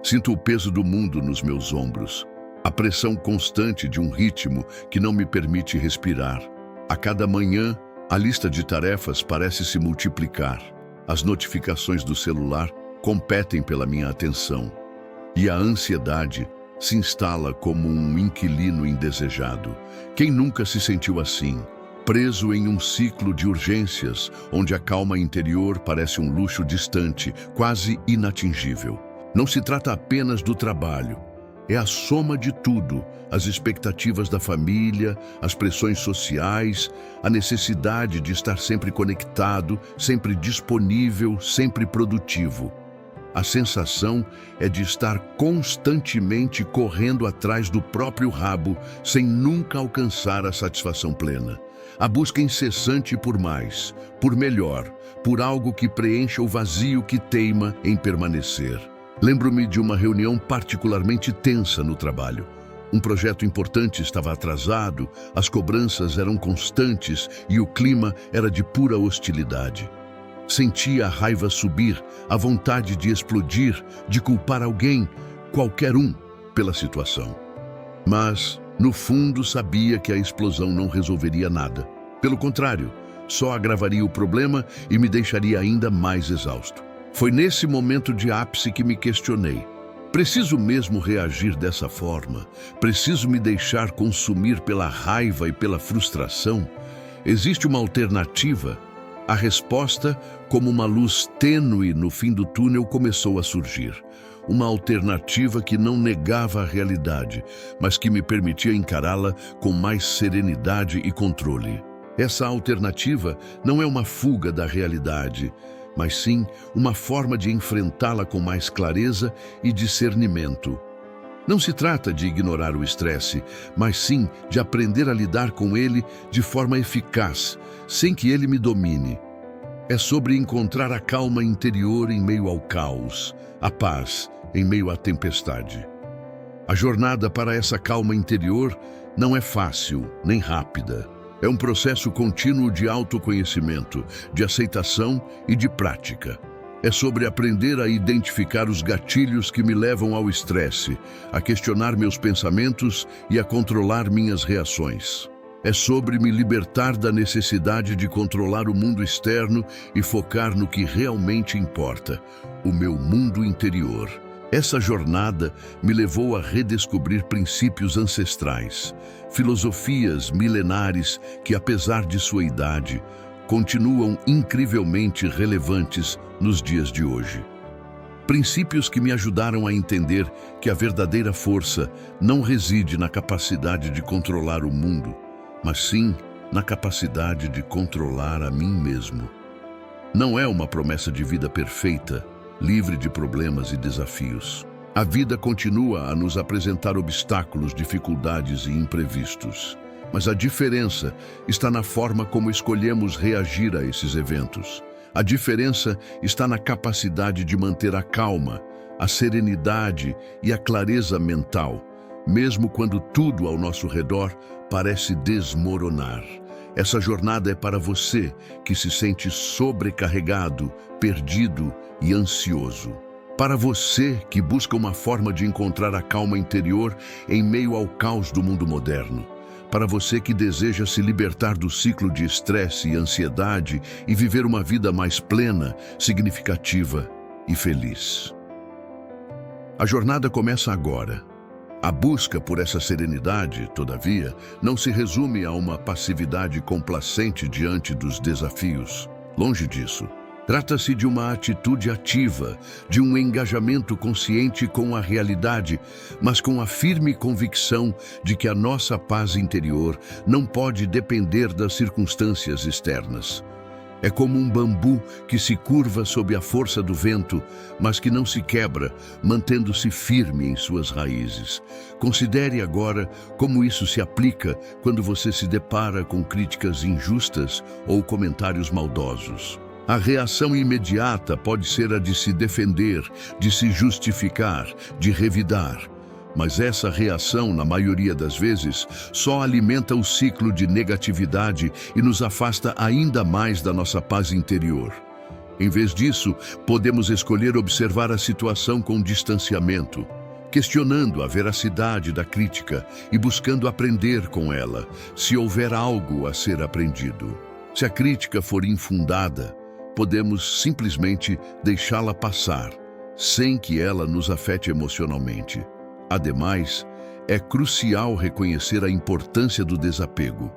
Sinto o peso do mundo nos meus ombros, a pressão constante de um ritmo que não me permite respirar. A cada manhã, a lista de tarefas parece se multiplicar. As notificações do celular competem pela minha atenção. E a ansiedade se instala como um inquilino indesejado. Quem nunca se sentiu assim, preso em um ciclo de urgências, onde a calma interior parece um luxo distante, quase inatingível? Não se trata apenas do trabalho. É a soma de tudo: as expectativas da família, as pressões sociais, a necessidade de estar sempre conectado, sempre disponível, sempre produtivo. A sensação é de estar constantemente correndo atrás do próprio rabo, sem nunca alcançar a satisfação plena. A busca incessante por mais, por melhor, por algo que preencha o vazio que teima em permanecer. Lembro-me de uma reunião particularmente tensa no trabalho. Um projeto importante estava atrasado, as cobranças eram constantes e o clima era de pura hostilidade. Sentia a raiva subir, a vontade de explodir, de culpar alguém, qualquer um, pela situação. Mas, no fundo, sabia que a explosão não resolveria nada. Pelo contrário, só agravaria o problema e me deixaria ainda mais exausto. Foi nesse momento de ápice que me questionei. Preciso mesmo reagir dessa forma? Preciso me deixar consumir pela raiva e pela frustração? Existe uma alternativa? A resposta, como uma luz tênue no fim do túnel, começou a surgir. Uma alternativa que não negava a realidade, mas que me permitia encará-la com mais serenidade e controle. Essa alternativa não é uma fuga da realidade, mas sim uma forma de enfrentá-la com mais clareza e discernimento. Não se trata de ignorar o estresse, mas sim de aprender a lidar com ele de forma eficaz, sem que ele me domine. É sobre encontrar a calma interior em meio ao caos, a paz em meio à tempestade. A jornada para essa calma interior não é fácil nem rápida. É um processo contínuo de autoconhecimento, de aceitação e de prática. É sobre aprender a identificar os gatilhos que me levam ao estresse, a questionar meus pensamentos e a controlar minhas reações. É sobre me libertar da necessidade de controlar o mundo externo e focar no que realmente importa, o meu mundo interior. Essa jornada me levou a redescobrir princípios ancestrais, filosofias milenares que, apesar de sua idade, continuam incrivelmente relevantes nos dias de hoje. Princípios que me ajudaram a entender que a verdadeira força não reside na capacidade de controlar o mundo, mas sim na capacidade de controlar a mim mesmo. Não é uma promessa de vida perfeita, livre de problemas e desafios. A vida continua a nos apresentar obstáculos, dificuldades e imprevistos. Mas a diferença está na forma como escolhemos reagir a esses eventos. A diferença está na capacidade de manter a calma, a serenidade e a clareza mental, mesmo quando tudo ao nosso redor parece desmoronar. Essa jornada é para você que se sente sobrecarregado, perdido e ansioso. Para você que busca uma forma de encontrar a calma interior em meio ao caos do mundo moderno. Para você que deseja se libertar do ciclo de estresse e ansiedade e viver uma vida mais plena, significativa e feliz. A jornada começa agora. A busca por essa serenidade, todavia, não se resume a uma passividade complacente diante dos desafios. Longe disso. Trata-se de uma atitude ativa, de um engajamento consciente com a realidade, mas com a firme convicção de que a nossa paz interior não pode depender das circunstâncias externas. É como um bambu que se curva sob a força do vento, mas que não se quebra, mantendo-se firme em suas raízes. Considere agora como isso se aplica quando você se depara com críticas injustas ou comentários maldosos. A reação imediata pode ser a de se defender, de se justificar, de revidar. Mas essa reação, na maioria das vezes, só alimenta o ciclo de negatividade e nos afasta ainda mais da nossa paz interior. Em vez disso, podemos escolher observar a situação com distanciamento, questionando a veracidade da crítica e buscando aprender com ela, se houver algo a ser aprendido. Se a crítica for infundada, podemos simplesmente deixá-la passar, sem que ela nos afete emocionalmente. Ademais, é crucial reconhecer a importância do desapego.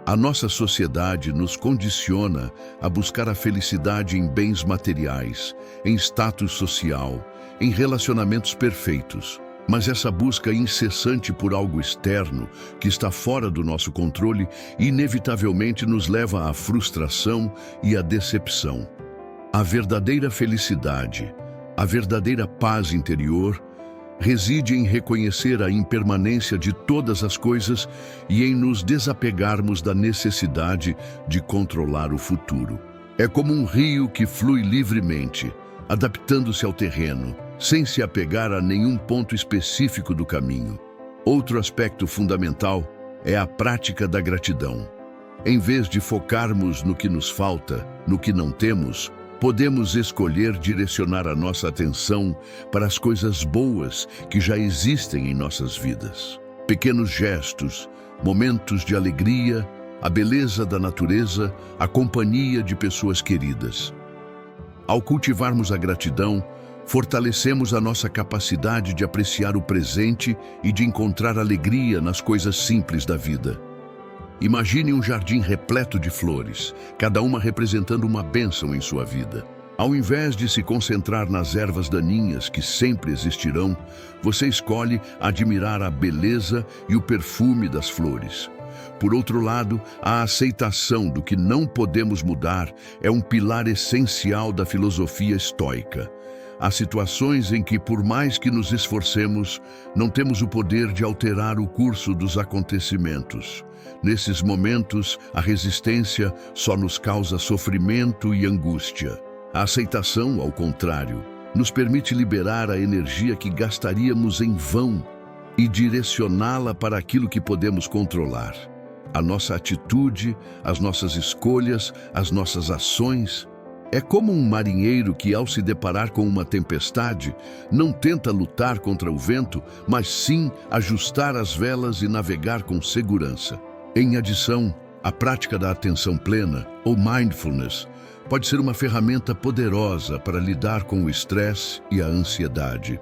A nossa sociedade nos condiciona a buscar a felicidade em bens materiais, em status social, em relacionamentos perfeitos. Mas essa busca incessante por algo externo, que está fora do nosso controle, inevitavelmente nos leva à frustração e à decepção. A verdadeira felicidade, a verdadeira paz interior, reside em reconhecer a impermanência de todas as coisas e em nos desapegarmos da necessidade de controlar o futuro. É como um rio que flui livremente, adaptando-se ao terreno, sem se apegar a nenhum ponto específico do caminho. Outro aspecto fundamental é a prática da gratidão. Em vez de focarmos no que nos falta, no que não temos, podemos escolher direcionar a nossa atenção para as coisas boas que já existem em nossas vidas. Pequenos gestos, momentos de alegria, a beleza da natureza, a companhia de pessoas queridas. Ao cultivarmos a gratidão, fortalecemos a nossa capacidade de apreciar o presente e de encontrar alegria nas coisas simples da vida. Imagine um jardim repleto de flores, cada uma representando uma bênção em sua vida. Ao invés de se concentrar nas ervas daninhas que sempre existirão, você escolhe admirar a beleza e o perfume das flores. Por outro lado, a aceitação do que não podemos mudar é um pilar essencial da filosofia estoica. Há situações em que, por mais que nos esforcemos, não temos o poder de alterar o curso dos acontecimentos. Nesses momentos, a resistência só nos causa sofrimento e angústia. A aceitação, ao contrário, nos permite liberar a energia que gastaríamos em vão e direcioná-la para aquilo que podemos controlar. A nossa atitude, as nossas escolhas, as nossas ações. É como um marinheiro que, ao se deparar com uma tempestade, não tenta lutar contra o vento, mas sim ajustar as velas e navegar com segurança. Em adição, a prática da atenção plena, ou mindfulness, pode ser uma ferramenta poderosa para lidar com o estresse e a ansiedade.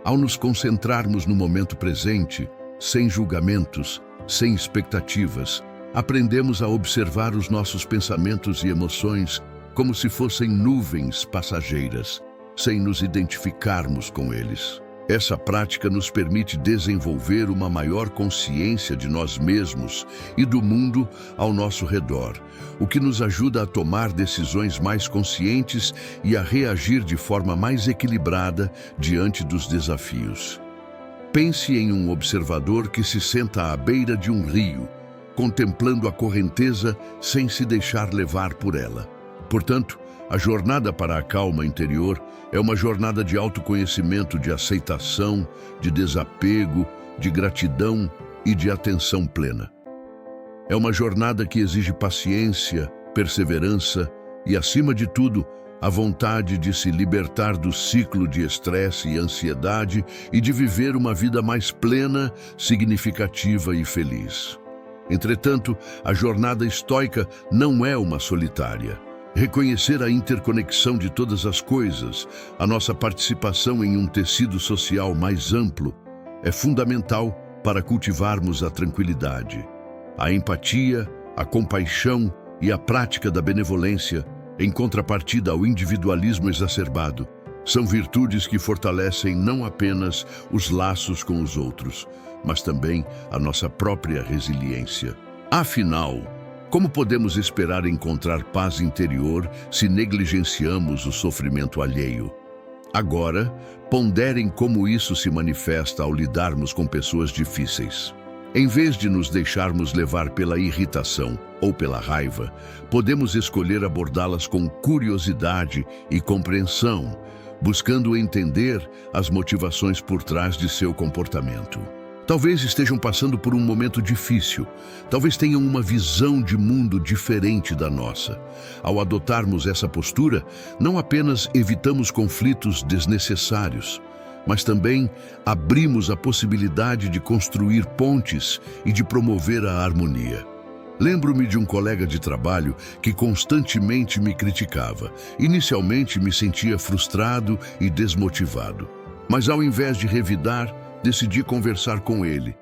Ao nos concentrarmos no momento presente, sem julgamentos, sem expectativas, aprendemos a observar os nossos pensamentos e emoções como se fossem nuvens passageiras, sem nos identificarmos com eles. Essa prática nos permite desenvolver uma maior consciência de nós mesmos e do mundo ao nosso redor, o que nos ajuda a tomar decisões mais conscientes e a reagir de forma mais equilibrada diante dos desafios. Pense em um observador que se senta à beira de um rio, contemplando a correnteza sem se deixar levar por ela. Portanto, a jornada para a calma interior é uma jornada de autoconhecimento, de aceitação, de desapego, de gratidão e de atenção plena. É uma jornada que exige paciência, perseverança e, acima de tudo, a vontade de se libertar do ciclo de estresse e ansiedade e de viver uma vida mais plena, significativa e feliz. Entretanto, a jornada estoica não é uma solitária. Reconhecer a interconexão de todas as coisas, a nossa participação em um tecido social mais amplo, é fundamental para cultivarmos a tranquilidade. A empatia, a compaixão e a prática da benevolência, em contrapartida ao individualismo exacerbado, são virtudes que fortalecem não apenas os laços com os outros, mas também a nossa própria resiliência. Afinal, como podemos esperar encontrar paz interior se negligenciamos o sofrimento alheio? Agora, ponderem como isso se manifesta ao lidarmos com pessoas difíceis. Em vez de nos deixarmos levar pela irritação ou pela raiva, podemos escolher abordá-las com curiosidade e compreensão, buscando entender as motivações por trás de seu comportamento. Talvez estejam passando por um momento difícil, talvez tenham uma visão de mundo diferente da nossa. Ao adotarmos essa postura, não apenas evitamos conflitos desnecessários, mas também abrimos a possibilidade de construir pontes e de promover a harmonia. Lembro-me de um colega de trabalho que constantemente me criticava. Inicialmente me sentia frustrado e desmotivado, mas ao invés de revidar, decidi conversar com ele,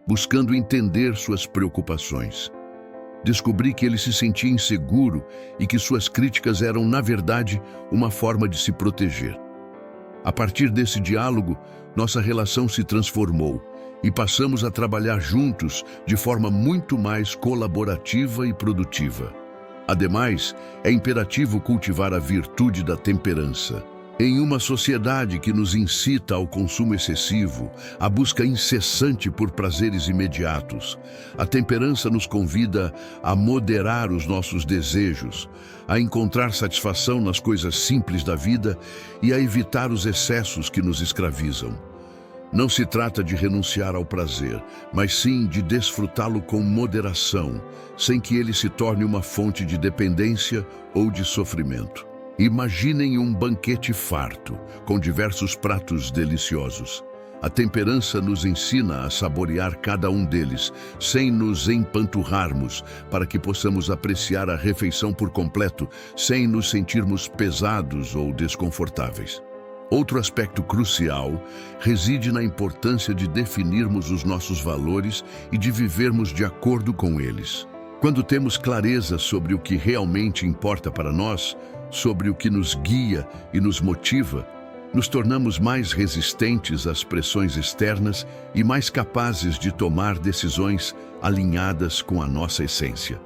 buscando entender suas preocupações. Descobri que ele se sentia inseguro e que suas críticas eram, na verdade, uma forma de se proteger. A partir desse diálogo, nossa relação se transformou e passamos a trabalhar juntos de forma muito mais colaborativa e produtiva. Ademais, é imperativo cultivar a virtude da temperança. Em uma sociedade que nos incita ao consumo excessivo, à busca incessante por prazeres imediatos, a temperança nos convida a moderar os nossos desejos, a encontrar satisfação nas coisas simples da vida e a evitar os excessos que nos escravizam. Não se trata de renunciar ao prazer, mas sim de desfrutá-lo com moderação, sem que ele se torne uma fonte de dependência ou de sofrimento. Imaginem um banquete farto, com diversos pratos deliciosos. A temperança nos ensina a saborear cada um deles, sem nos empanturrarmos, para que possamos apreciar a refeição por completo, sem nos sentirmos pesados ou desconfortáveis. Outro aspecto crucial reside na importância de definirmos os nossos valores e de vivermos de acordo com eles. Quando temos clareza sobre o que realmente importa para nós, sobre o que nos guia e nos motiva, nos tornamos mais resistentes às pressões externas e mais capazes de tomar decisões alinhadas com a nossa essência.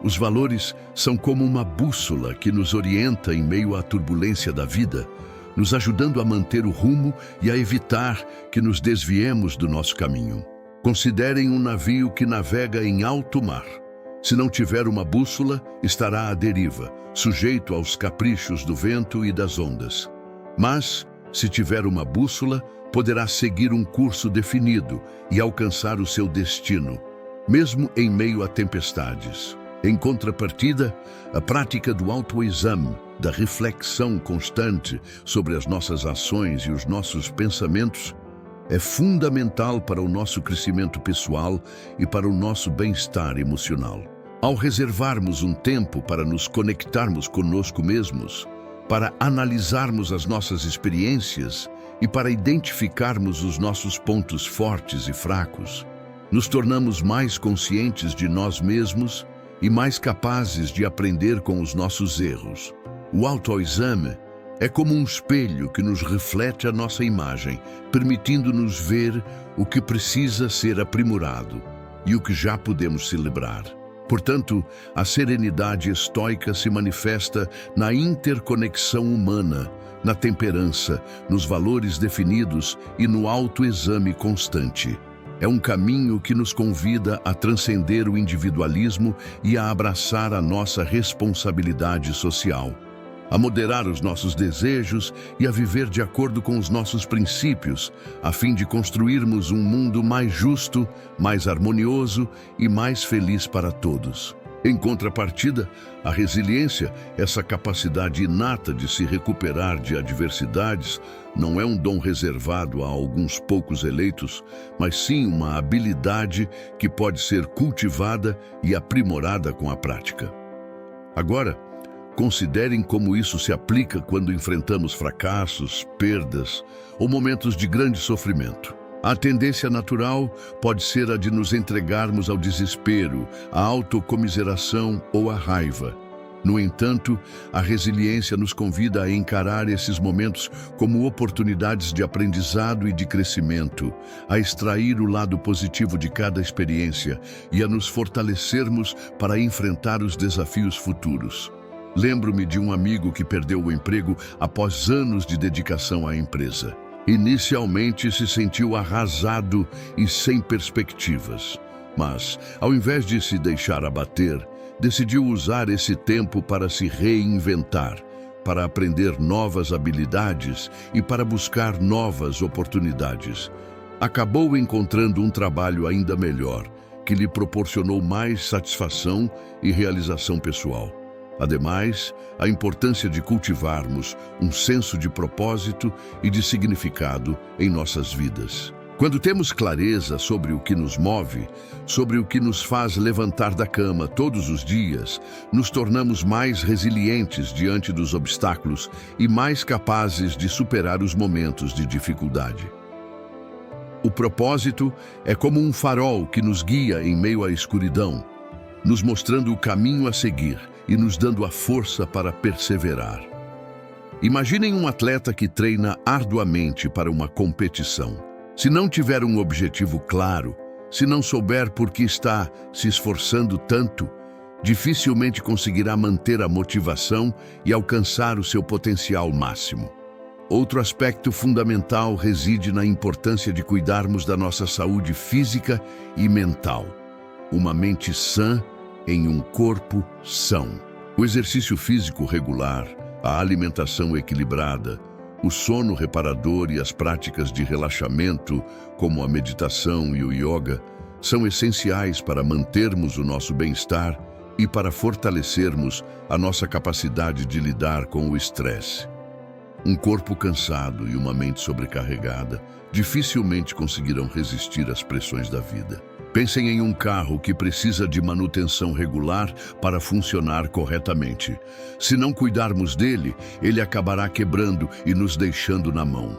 Os valores são como uma bússola que nos orienta em meio à turbulência da vida, nos ajudando a manter o rumo e a evitar que nos desviemos do nosso caminho. Considerem um navio que navega em alto mar. Se não tiver uma bússola, estará à deriva, sujeito aos caprichos do vento e das ondas. Mas, se tiver uma bússola, poderá seguir um curso definido e alcançar o seu destino, mesmo em meio a tempestades. Em contrapartida, a prática do autoexame, da reflexão constante sobre as nossas ações e os nossos pensamentos, é fundamental para o nosso crescimento pessoal e para o nosso bem-estar emocional. Ao reservarmos um tempo para nos conectarmos conosco mesmos, para analisarmos as nossas experiências e para identificarmos os nossos pontos fortes e fracos, nos tornamos mais conscientes de nós mesmos e mais capazes de aprender com os nossos erros. O autoexame é como um espelho que nos reflete a nossa imagem, permitindo-nos ver o que precisa ser aprimorado e o que já podemos celebrar. Portanto, a serenidade estoica se manifesta na interconexão humana, na temperança, nos valores definidos e no autoexame constante. É um caminho que nos convida a transcender o individualismo e a abraçar a nossa responsabilidade social, a moderar os nossos desejos e a viver de acordo com os nossos princípios, a fim de construirmos um mundo mais justo, mais harmonioso e mais feliz para todos. Em contrapartida, a resiliência, essa capacidade inata de se recuperar de adversidades, não é um dom reservado a alguns poucos eleitos, mas sim uma habilidade que pode ser cultivada e aprimorada com a prática. Agora, considerem como isso se aplica quando enfrentamos fracassos, perdas ou momentos de grande sofrimento. A tendência natural pode ser a de nos entregarmos ao desespero, à autocomiseração ou à raiva. No entanto, a resiliência nos convida a encarar esses momentos como oportunidades de aprendizado e de crescimento, a extrair o lado positivo de cada experiência e a nos fortalecermos para enfrentar os desafios futuros. Lembro-me de um amigo que perdeu o emprego após anos de dedicação à empresa. Inicialmente se sentiu arrasado e sem perspectivas, mas, ao invés de se deixar abater, decidiu usar esse tempo para se reinventar, para aprender novas habilidades e para buscar novas oportunidades. acabou encontrando um trabalho ainda melhor, que lhe proporcionou mais satisfação e realização pessoal. Ademais, a importância de cultivarmos um senso de propósito e de significado em nossas vidas. Quando temos clareza sobre o que nos move, sobre o que nos faz levantar da cama todos os dias, nos tornamos mais resilientes diante dos obstáculos e mais capazes de superar os momentos de dificuldade. O propósito é como um farol que nos guia em meio à escuridão, nos mostrando o caminho a seguir e nos dando a força para perseverar. Imaginem um atleta que treina arduamente para uma competição. Se não tiver um objetivo claro, se não souber por que está se esforçando tanto, dificilmente conseguirá manter a motivação e alcançar o seu potencial máximo. Outro aspecto fundamental reside na importância de cuidarmos da nossa saúde física e mental. Uma mente sã em um corpo são. O exercício físico regular, a alimentação equilibrada, o sono reparador e as práticas de relaxamento, como a meditação e o yoga, são essenciais para mantermos o nosso bem-estar e para fortalecermos a nossa capacidade de lidar com o estresse. Um corpo cansado e uma mente sobrecarregada dificilmente conseguirão resistir às pressões da vida. Pensem em um carro que precisa de manutenção regular para funcionar corretamente. Se não cuidarmos dele, ele acabará quebrando e nos deixando na mão.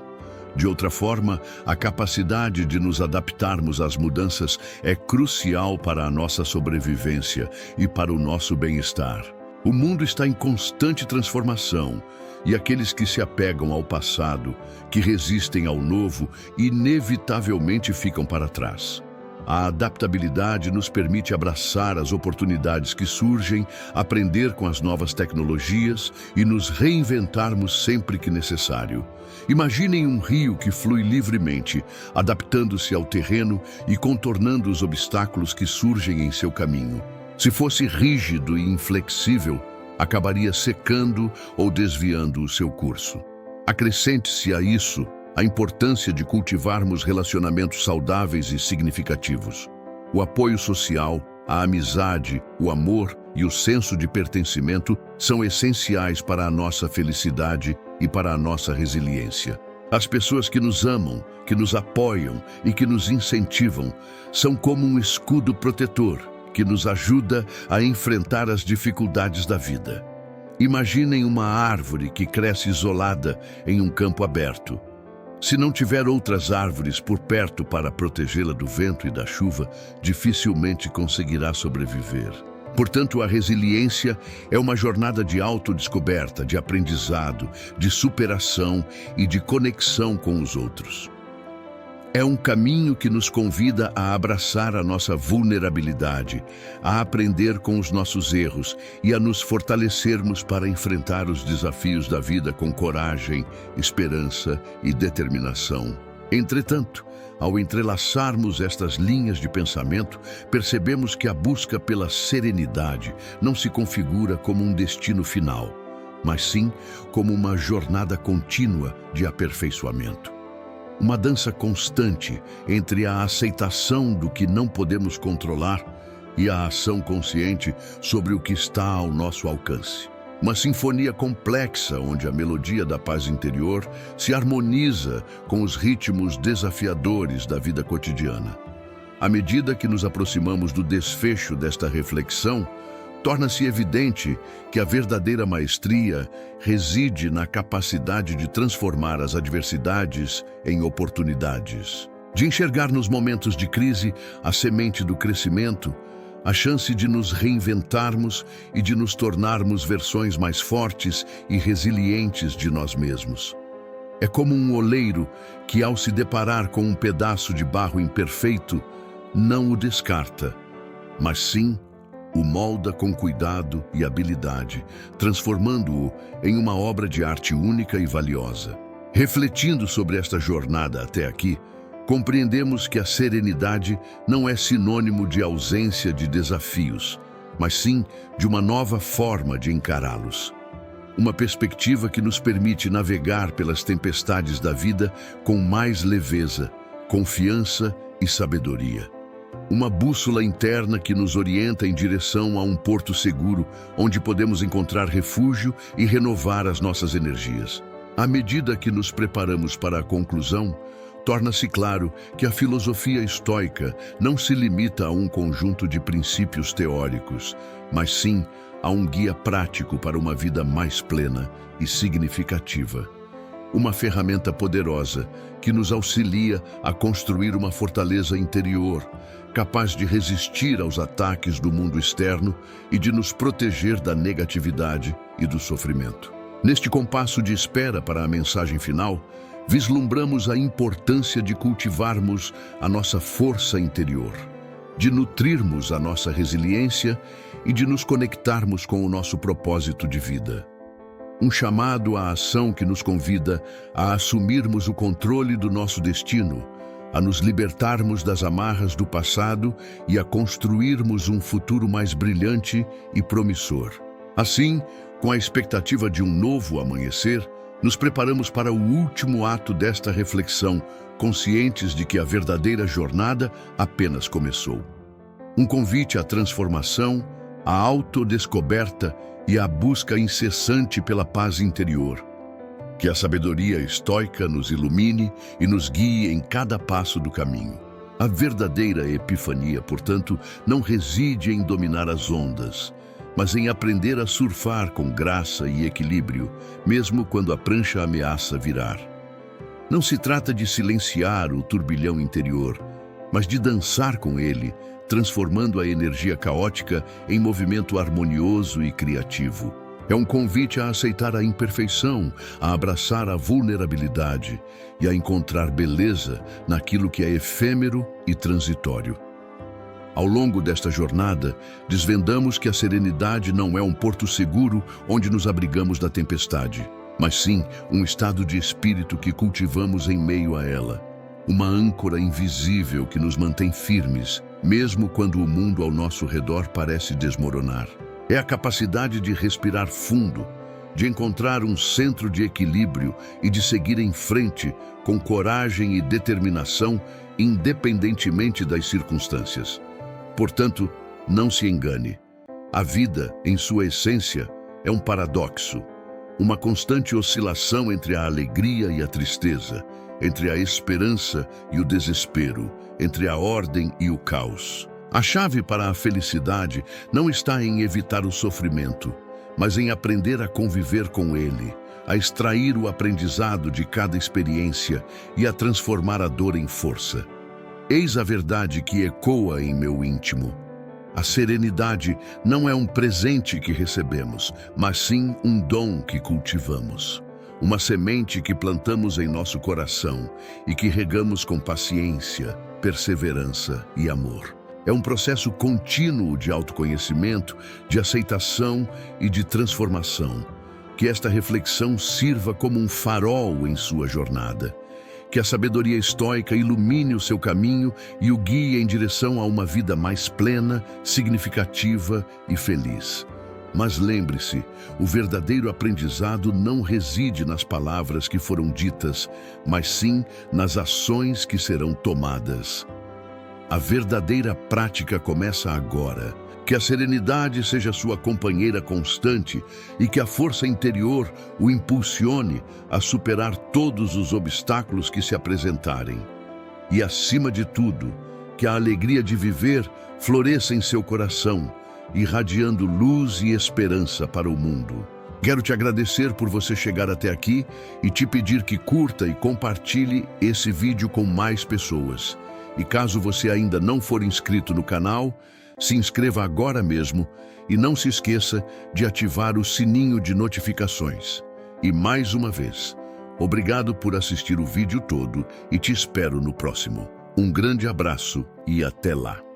De outra forma, a capacidade de nos adaptarmos às mudanças é crucial para a nossa sobrevivência e para o nosso bem-estar. O mundo está em constante transformação e aqueles que se apegam ao passado, que resistem ao novo, inevitavelmente ficam para trás. A adaptabilidade nos permite abraçar as oportunidades que surgem, aprender com as novas tecnologias e nos reinventarmos sempre que necessário. Imaginem um rio que flui livremente, adaptando-se ao terreno e contornando os obstáculos que surgem em seu caminho. Se fosse rígido e inflexível, acabaria secando ou desviando o seu curso. Acrescente-se a isso a importância de cultivarmos relacionamentos saudáveis e significativos. O apoio social, a amizade, o amor e o senso de pertencimento são essenciais para a nossa felicidade e para a nossa resiliência. As pessoas que nos amam, que nos apoiam e que nos incentivam são como um escudo protetor que nos ajuda a enfrentar as dificuldades da vida. Imaginem uma árvore que cresce isolada em um campo aberto. Se não tiver outras árvores por perto para protegê-la do vento e da chuva, dificilmente conseguirá sobreviver. Portanto, a resiliência é uma jornada de autodescoberta, de aprendizado, de superação e de conexão com os outros. É um caminho que nos convida a abraçar a nossa vulnerabilidade, a aprender com os nossos erros e a nos fortalecermos para enfrentar os desafios da vida com coragem, esperança e determinação. Entretanto, ao entrelaçarmos estas linhas de pensamento, percebemos que a busca pela serenidade não se configura como um destino final, mas sim como uma jornada contínua de aperfeiçoamento. Uma dança constante entre a aceitação do que não podemos controlar e a ação consciente sobre o que está ao nosso alcance. Uma sinfonia complexa onde a melodia da paz interior se harmoniza com os ritmos desafiadores da vida cotidiana. À medida que nos aproximamos do desfecho desta reflexão, torna-se evidente que a verdadeira maestria reside na capacidade de transformar as adversidades em oportunidades, de enxergar nos momentos de crise a semente do crescimento, a chance de nos reinventarmos e de nos tornarmos versões mais fortes e resilientes de nós mesmos. É como um oleiro que, ao se deparar com um pedaço de barro imperfeito, não o descarta, mas sim o molda com cuidado e habilidade, transformando-o em uma obra de arte única e valiosa. Refletindo sobre esta jornada até aqui, compreendemos que a serenidade não é sinônimo de ausência de desafios, mas sim de uma nova forma de encará-los. Uma perspectiva que nos permite navegar pelas tempestades da vida com mais leveza, confiança e sabedoria. Uma bússola interna que nos orienta em direção a um porto seguro, onde podemos encontrar refúgio e renovar as nossas energias. À medida que nos preparamos para a conclusão, torna-se claro que a filosofia estoica não se limita a um conjunto de princípios teóricos, mas sim a um guia prático para uma vida mais plena e significativa. Uma ferramenta poderosa que nos auxilia a construir uma fortaleza interior, capaz de resistir aos ataques do mundo externo e de nos proteger da negatividade e do sofrimento. Neste compasso de espera para a mensagem final, vislumbramos a importância de cultivarmos a nossa força interior, de nutrirmos a nossa resiliência e de nos conectarmos com o nosso propósito de vida. Um chamado à ação que nos convida a assumirmos o controle do nosso destino, a nos libertarmos das amarras do passado e a construirmos um futuro mais brilhante e promissor. Assim, com a expectativa de um novo amanhecer, nos preparamos para o último ato desta reflexão, conscientes de que a verdadeira jornada apenas começou. Um convite à transformação, à autodescoberta e à busca incessante pela paz interior. Que a sabedoria estoica nos ilumine e nos guie em cada passo do caminho. A verdadeira epifania, portanto, não reside em dominar as ondas, mas em aprender a surfar com graça e equilíbrio, mesmo quando a prancha ameaça virar. Não se trata de silenciar o turbilhão interior, mas de dançar com ele, transformando a energia caótica em movimento harmonioso e criativo. É um convite a aceitar a imperfeição, a abraçar a vulnerabilidade e a encontrar beleza naquilo que é efêmero e transitório. Ao longo desta jornada, desvendamos que a serenidade não é um porto seguro onde nos abrigamos da tempestade, mas sim um estado de espírito que cultivamos em meio a ela. Uma âncora invisível que nos mantém firmes, mesmo quando o mundo ao nosso redor parece desmoronar. É a capacidade de respirar fundo, de encontrar um centro de equilíbrio e de seguir em frente com coragem e determinação, independentemente das circunstâncias. Portanto, não se engane. A vida, em sua essência, é um paradoxo, uma constante oscilação entre a alegria e a tristeza, entre a esperança e o desespero, entre a ordem e o caos. A chave para a felicidade não está em evitar o sofrimento, mas em aprender a conviver com ele, a extrair o aprendizado de cada experiência e a transformar a dor em força. Eis a verdade que ecoa em meu íntimo. A serenidade não é um presente que recebemos, mas sim um dom que cultivamos. Uma semente que plantamos em nosso coração e que regamos com paciência, perseverança e amor. É um processo contínuo de autoconhecimento, de aceitação e de transformação. Que esta reflexão sirva como um farol em sua jornada. Que a sabedoria estoica ilumine o seu caminho e o guie em direção a uma vida mais plena, significativa e feliz. Mas lembre-se, o verdadeiro aprendizado não reside nas palavras que foram ditas, mas sim nas ações que serão tomadas. A verdadeira prática começa agora. Que a serenidade seja sua companheira constante e que a força interior o impulsione a superar todos os obstáculos que se apresentarem. E, acima de tudo, que a alegria de viver floresça em seu coração, irradiando luz e esperança para o mundo. Quero te agradecer por você chegar até aqui e te pedir que curta e compartilhe esse vídeo com mais pessoas. E caso você ainda não for inscrito no canal, se inscreva agora mesmo e não se esqueça de ativar o sininho de notificações. E mais uma vez, obrigado por assistir o vídeo todo e te espero no próximo. Um grande abraço e até lá!